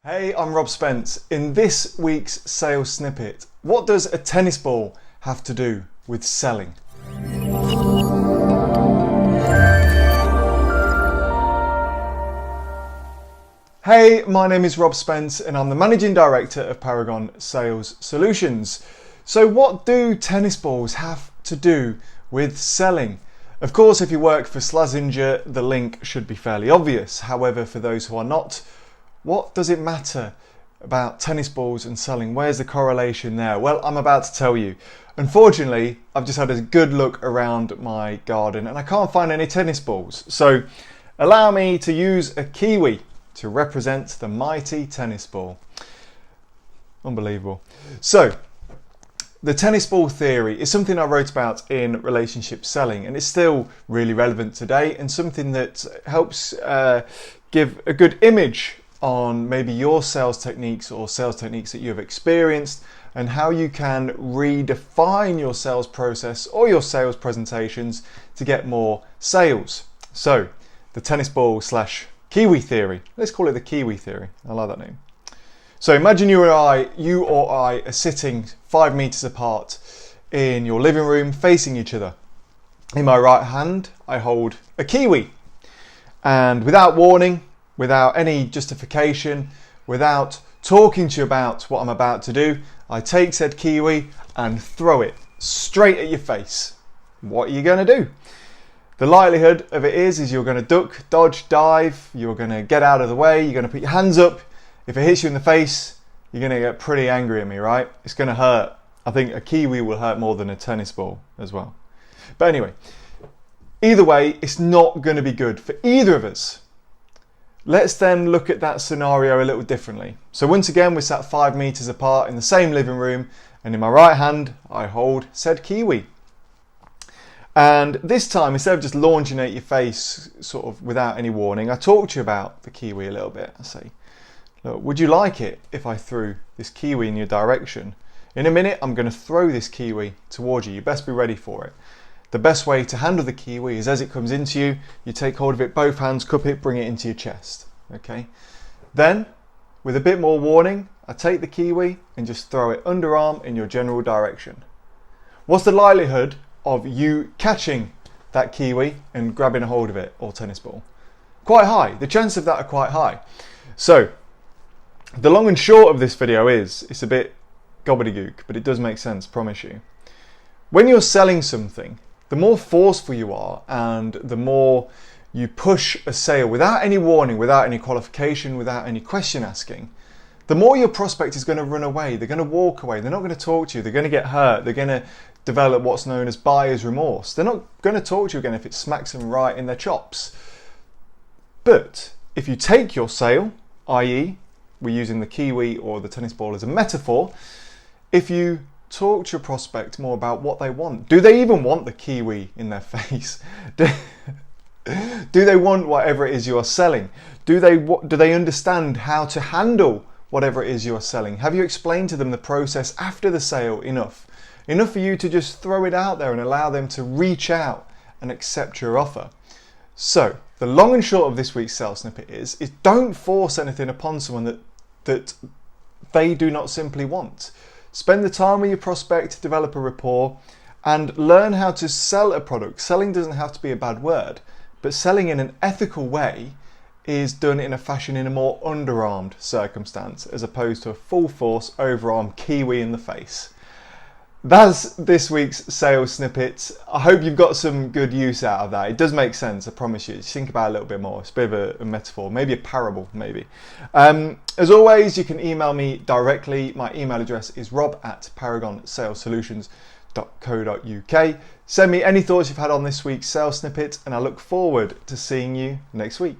Hey, I'm Rob Spence. In this week's sales snippet, what does a tennis ball have to do with selling? Hey, my name is Rob Spence and I'm the Managing Director of Paragon Sales Solutions. So what do tennis balls have to do with selling? Of course, if you work for Slazenger, the link should be fairly obvious. However, for those who are not, what does it matter about tennis balls and selling? Where's the correlation there? Well, I'm about to tell you. Unfortunately, I've just had a good look around my garden and I can't find any tennis balls. So allow me to use a kiwi to represent the mighty tennis ball. Unbelievable. So the tennis ball theory is something I wrote about in relationship selling, and it's still really relevant today and something that helps give a good image on maybe your sales techniques or sales techniques that you have experienced and how you can redefine your sales process or your sales presentations to get more sales. So the tennis ball slash kiwi theory. Let's call it the kiwi theory. I like that name. So imagine you or I are sitting 5 meters apart in your living room facing each other. In my right hand, I hold a kiwi, and without warning, without any justification, without talking to you about what I'm about to do, I take said kiwi and throw it straight at your face. What are you going to do? The likelihood of it is you're going to duck, dodge, dive, you're going to get out of the way, you're going to put your hands up. If it hits you in the face, you're going to get pretty angry at me, right? It's going to hurt. I think a kiwi will hurt more than a tennis ball as well. But anyway, either way, it's not going to be good for either of us. Let's then look at that scenario a little differently. So once again, we're sat 5 meters apart in the same living room, and in my right hand, I hold said kiwi. And this time, instead of just launching at your face sort of without any warning, I talk to you about the kiwi a little bit. I say, look, would you like it if I threw this kiwi in your direction? In a minute, I'm going to throw this kiwi towards you. You best be ready for it. The best way to handle the kiwi is as it comes into you, you take hold of it, both hands, cup it, bring it into your chest. Okay. Then, with a bit more warning, I take the kiwi and just throw it underarm in your general direction. What's the likelihood of you catching that kiwi and grabbing a hold of it, or tennis ball? Quite high. The chances of that are quite high. So the long and short of this video is, it's a bit gobbledygook, but it does make sense, promise you. When you're selling something, the more forceful you are and the more you push a sale without any warning, without any qualification, without any question asking, the more your prospect is going to run away. They're going to walk away. They're not going to talk to you. They're going to get hurt. They're going to develop what's known as buyer's remorse. They're not going to talk to you again if it smacks them right in their chops. But if you take your sale, i.e. we're using the kiwi or the tennis ball as a metaphor, if you talk to your prospect more about what they want, do they even want the kiwi in their face? Do they want whatever it is you are selling? Do they understand how to handle whatever it is you are selling? Have you explained to them the process after the sale enough? Enough for you to just throw it out there and allow them to reach out and accept your offer. So the long and short of this week's sales snippet is don't force anything upon someone that they do not simply want. Spend the time with your prospect, develop a rapport, and learn how to sell a product. Selling doesn't have to be a bad word, but selling in an ethical way is done in a fashion in a more underarmed circumstance as opposed to a full force overarm kiwi in the face. That's this week's sales snippet. I hope you've got some good use out of that. It does make sense, I promise you. Just think about it a little bit more. It's a bit of a metaphor, maybe a parable, maybe. As always, you can email me directly. My email address is rob@paragonsalesolutions.co.uk. Send me any thoughts you've had on this week's sales snippet, and I look forward to seeing you next week.